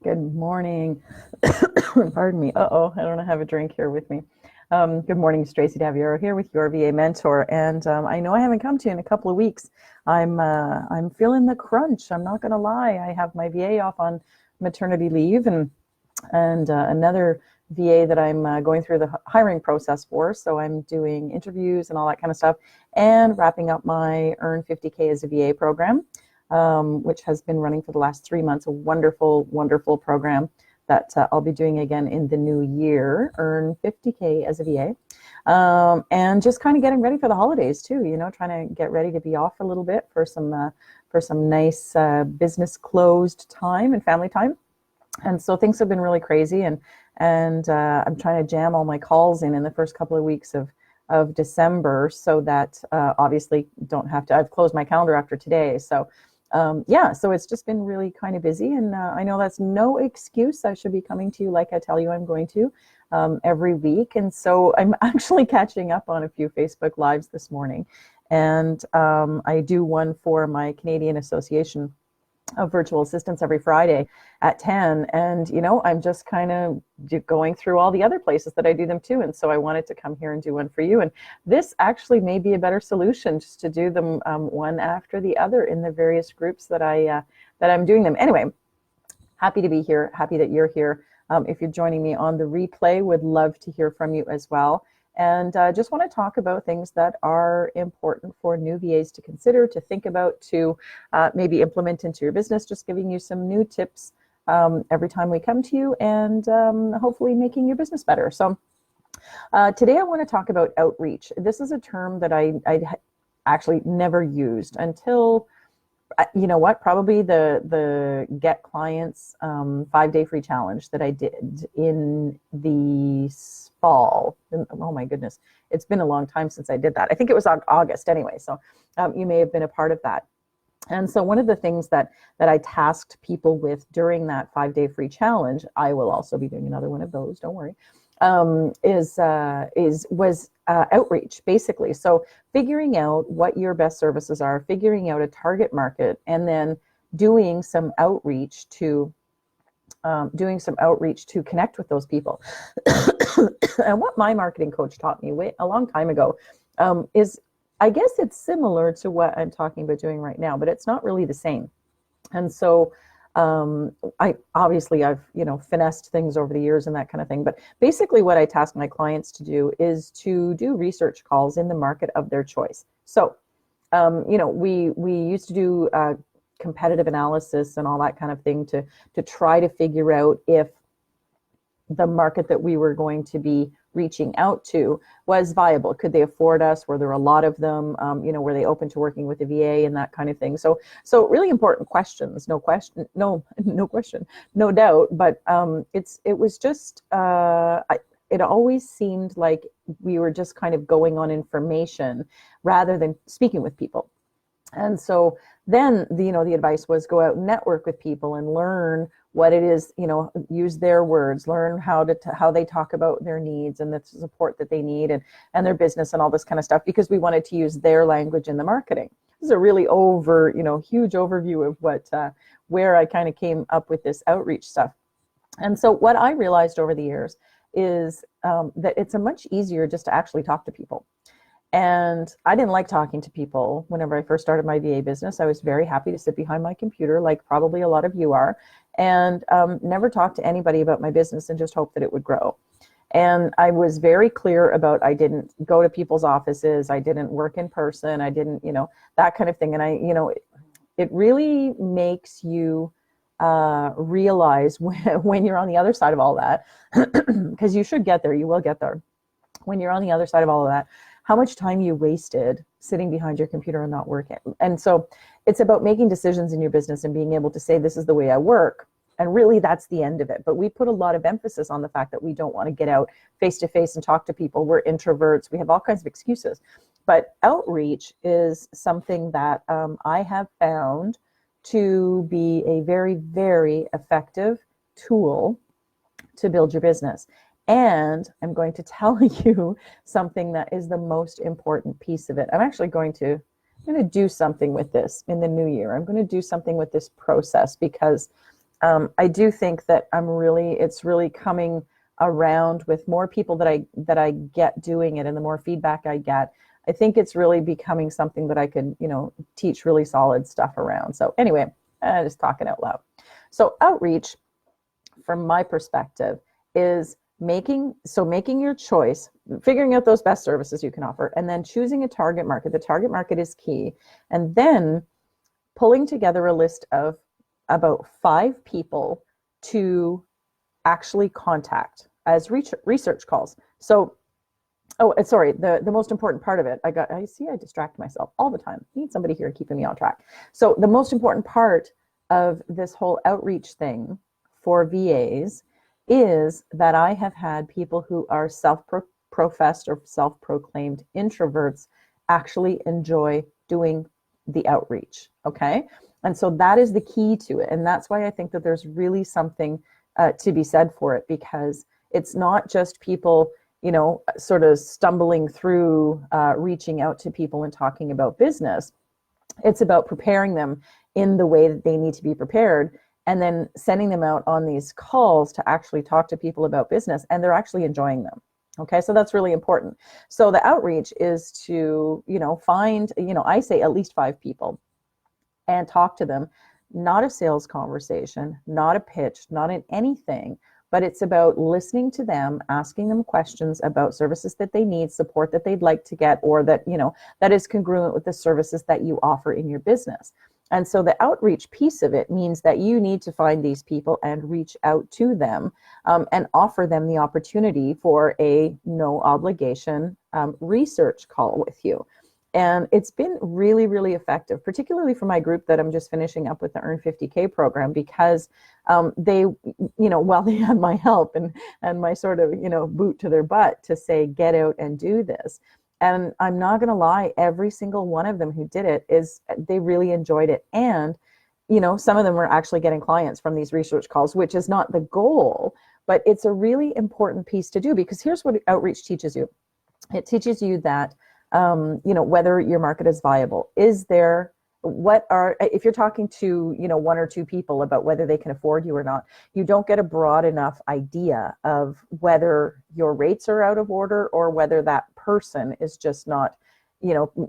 Good morning. Pardon me. I don't have a drink here with me. Good morning, it's Tracy Daviero here with your VA mentor, and I know I haven't come to you in a couple of weeks. I'm feeling the crunch. I'm not going to lie. I have my VA off on maternity leave, and another VA that I'm going through the hiring process for. So I'm doing interviews and all that kind of stuff, and wrapping up my Earn 50K as a VA program, which has been running for the last 3 months. A wonderful, wonderful program that I'll be doing again in the new year. Earn 50K as a VA. And just kind of getting ready for the holidays too. Trying to get ready to be off a little bit for some nice business closed time and family time. And so things have been really crazy, and I'm trying to jam all my calls in the first couple of weeks of December, so that obviously don't have to. I've closed my calendar after today, so so it's just been really kind of busy, and I know that's no excuse. I should be coming to you like I tell you I'm going to every week, and so I'm actually catching up on a few Facebook Lives this morning, and I do one for my Canadian Association of Virtual Assistants every Friday at 10. And, I'm just kind of going through all the other places that I do them too. And so I wanted to come here and do one for you. And this actually may be a better solution, just to do them one after the other in the various groups that I'm doing them. Anyway, happy to be here. Happy that you're here. If you're joining me on the replay, would love to hear from you as well. And just want to talk about things that are important for new VAs to consider, to think about, to maybe implement into your business, just giving you some new tips every time we come to you, and hopefully making your business better. So today I want to talk about outreach. This is a term that I actually never used until, probably the Get Clients 5-day free challenge that I did in the fall. Oh my goodness, it's been a long time since I did that. I think it was August anyway, so you may have been a part of that. And so one of the things that I tasked people with during that 5-day free challenge, I will also be doing another one of those, don't worry, was outreach, basically. So figuring out what your best services are, figuring out a target market, and then doing some outreach to connect with those people. And what my marketing coach taught me a long time ago is, I guess it's similar to what I'm talking about doing right now, but it's not really the same. And so I've finessed things over the years and that kind of thing. But basically what I task my clients to do is to do research calls in the market of their choice. So, we used to do competitive analysis and all that kind of thing to try to figure out if the market that we were going to be reaching out to was viable. Could they afford us? Were there a lot of them? Were they open to working with the VA and that kind of thing? So really important questions. No question, no doubt. But it was just it always seemed like we were just kind of going on information rather than speaking with people. And so then the advice was go out and network with people and learn what it is, use their words, learn how they talk about their needs and the support that they need and their business and all this kind of stuff, because we wanted to use their language in the marketing. This is a really huge overview of where I kind of came up with this outreach stuff. And so what I realized over the years is that it's a much easier just to actually talk to people. And I didn't like talking to people whenever I first started my VA business. I was very happy to sit behind my computer, like probably a lot of you are, and never talk to anybody about my business and just hope that it would grow. And I was very clear about, I didn't go to people's offices, I didn't work in person, I didn't, that kind of thing. And it really makes you realize when you're on the other side of all that, because you should get there, you will get there. When you're on the other side of all of that, how much time you wasted sitting behind your computer and not working. And so it's about making decisions in your business and being able to say, this is the way I work. And really, that's the end of it. But we put a lot of emphasis on the fact that we don't want to get out face to face and talk to people. We're introverts. We have all kinds of excuses. But outreach is something that I have found to be a very, very effective tool to build your business. And I'm going to tell you something that is the most important piece of it. I'm going to do something with this in the new year. I'm going to do something with this process because I do think that it's really coming around with more people that I get doing it, and the more feedback I get, I think it's really becoming something that I could, teach really solid stuff around. So anyway, just talking out loud. So outreach, from my perspective, is making your choice, figuring out those best services you can offer, and then choosing a target market. The target market is key. And then pulling together a list of about 5 people to actually contact as research calls. So, sorry, the most important part of it, I distract myself all the time. I need somebody here keeping me on track. So the most important part of this whole outreach thing for VAs is that I have had people who are self-professed or self-proclaimed introverts actually enjoy doing the outreach, okay? And so that is the key to it. And that's why I think that there's really something to be said for it, because it's not just people, sort of stumbling through reaching out to people and talking about business. It's about preparing them in the way that they need to be prepared, and then sending them out on these calls to actually talk to people about business, and they're actually enjoying them. Okay, so that's really important. So the outreach is to, find, I say at least 5 people and talk to them. Not a sales conversation, not a pitch, not in anything, but it's about listening to them, asking them questions about services that they need, support that they'd like to get, or that, that is congruent with the services that you offer in your business. And so the outreach piece of it means that you need to find these people and reach out to them and offer them the opportunity for a no obligation research call with you. And it's been really, really effective, particularly for my group that I'm just finishing up with the Earn 50K program, because they, while they had my help and my sort of, boot to their butt to say, get out and do this. And I'm not going to lie, every single one of them who did it they really enjoyed it. And, some of them were actually getting clients from these research calls, which is not the goal, but it's a really important piece to do, because here's what outreach teaches you. It teaches you that, whether your market is viable. If you're talking to, 1 or 2 people about whether they can afford you or not, you don't get a broad enough idea of whether your rates are out of order, or whether that person is just not,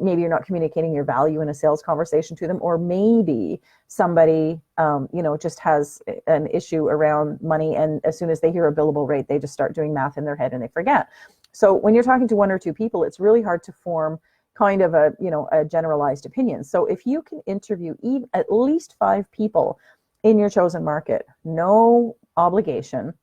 maybe you're not communicating your value in a sales conversation to them, or maybe somebody, just has an issue around money, and as soon as they hear a billable rate, they just start doing math in their head and they forget. So when you're talking to 1 or 2 people, it's really hard to form kind of a generalized opinion. So if you can interview at least 5 people in your chosen market, no obligation,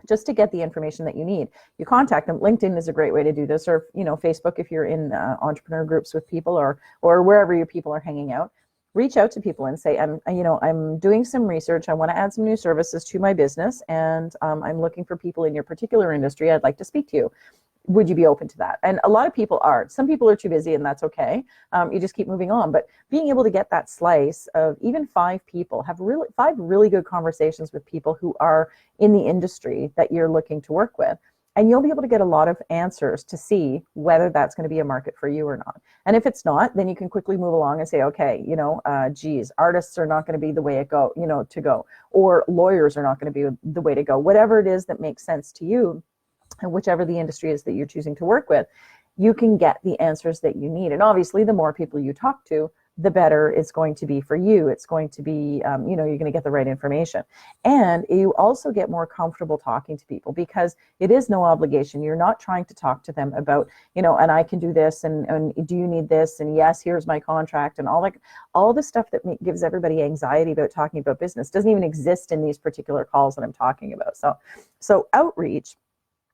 just to get the information that you need, you contact them. LinkedIn is a great way to do this, or Facebook if you're in entrepreneur groups with people, or wherever your people are hanging out. Reach out to people and say, I'm doing some research. I want to add some new services to my business, and I'm looking for people in your particular industry. I'd like to speak to you. Would you be open to that? And a lot of people are. Some people are too busy, and that's okay. You just keep moving on. But being able to get that slice of even 5 people, have 5 really good conversations with people who are in the industry that you're looking to work with, and you'll be able to get a lot of answers to see whether that's going to be a market for you or not. And if it's not, then you can quickly move along and say, okay, artists are not going to be the way to go, or lawyers are not going to be the way to go. Whatever it is that makes sense to you, and whichever the industry is that you're choosing to work with, you can get the answers that you need. And obviously, the more people you talk to, the better it's going to be for you. It's going to be, you're going to get the right information. And you also get more comfortable talking to people, because it is no obligation. You're not trying to talk to them about, and I can do this, and do you need this? And yes, here's my contract, and all the stuff that gives everybody anxiety about talking about business doesn't even exist in these particular calls that I'm talking about. So outreach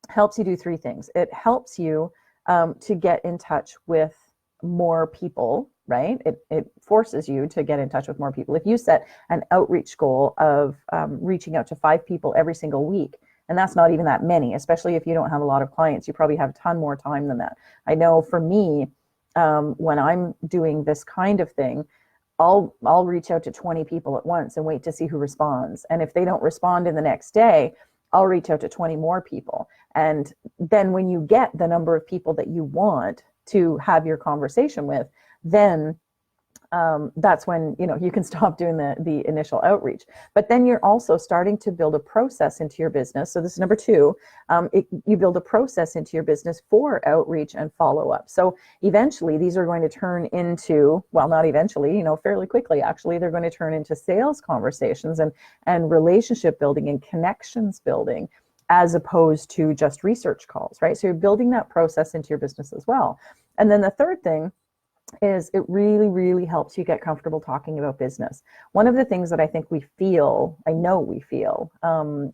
helps you do 3 things. It helps you to get in touch with more people, right? It forces you to get in touch with more people. If you set an outreach goal of reaching out to 5 people every single week, and that's not even that many, especially if you don't have a lot of clients, you probably have a ton more time than that. I know for me, when I'm doing this kind of thing, I'll reach out to 20 people at once and wait to see who responds. And if they don't respond in the next day, I'll reach out to 20 more people. And then when you get the number of people that you want to have your conversation with, then that's when you can stop doing the initial outreach. But then you're also starting to build a process into your business. So this is number two. You build a process into your business for outreach and follow up. So eventually these are going to turn into, well, not eventually, fairly quickly actually, they're going to turn into sales conversations and relationship building and connections building, as opposed to just research calls, right? So you're building that process into your business as well. And then the third thing is it really, really helps you get comfortable talking about business. One of the things that I think I know we feel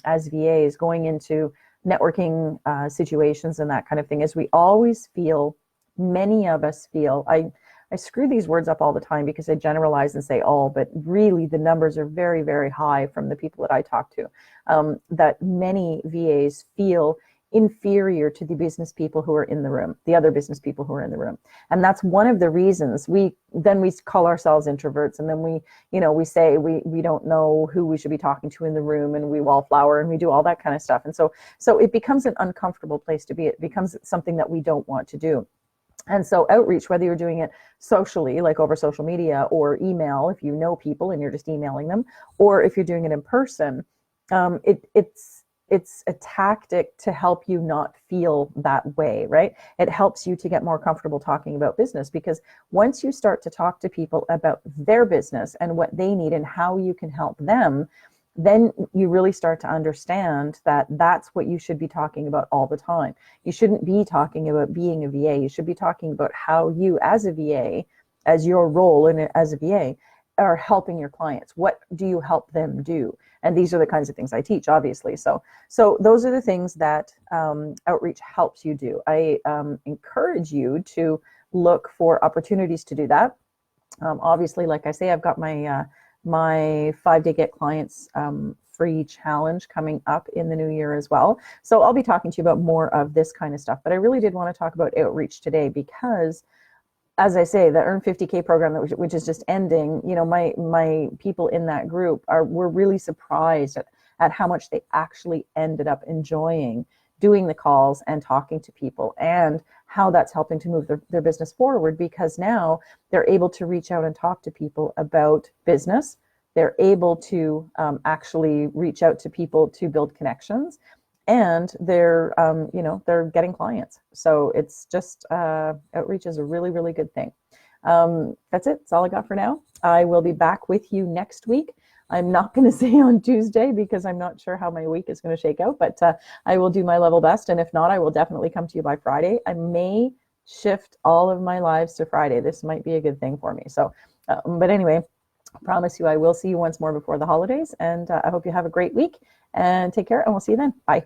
as VAs going into networking situations and that kind of thing, is we always feel, many of us feel, I screw these words up all the time because I generalize and say all, but really the numbers are very, very high from the people that I talk to, that many VAs feel inferior to the business people who are in the room, the other business people who are in the room. And that's one of the reasons we call ourselves introverts, and then we say we don't know who we should be talking to in the room, and we wallflower and we do all that kind of stuff. And so it becomes an uncomfortable place to be. It becomes something that we don't want to do. And so outreach, whether you're doing it socially, like over social media, or email, if you know people and you're just emailing them, or if you're doing it in person, it's a tactic to help you not feel that way, right? It helps you to get more comfortable talking about business, because once you start to talk to people about their business and what they need and how you can help them, then you really start to understand that that's what you should be talking about all the time. You shouldn't be talking about being a VA. You should be talking about how you, as a VA, as your role as a VA, are helping your clients. What do you help them do? And these are the kinds of things I teach, obviously. So those are the things that outreach helps you do. I encourage you to look for opportunities to do that. Obviously, like I say, I've got my 5-day Get Clients free challenge coming up in the new year as well. So I'll be talking to you about more of this kind of stuff. But I really did want to talk about outreach today because, as I say, the Earn 50K program, which is just ending, my people in that group were really surprised at how much they actually ended up enjoying doing the calls and talking to people, and how that's helping to move their business forward, because now they're able to reach out and talk to people about business. They're able to actually reach out to people to build connections, and they're getting clients. So it's just outreach is a really, really good thing. That's it. That's all I got for now. I will be back with you next week. I'm not going to say on Tuesday because I'm not sure how my week is going to shake out, but I will do my level best. And if not, I will definitely come to you by Friday. I may shift all of my lives to Friday. This might be a good thing for me. So, but anyway, I promise you I will see you once more before the holidays. And I hope you have a great week, and take care, and we'll see you then. Bye.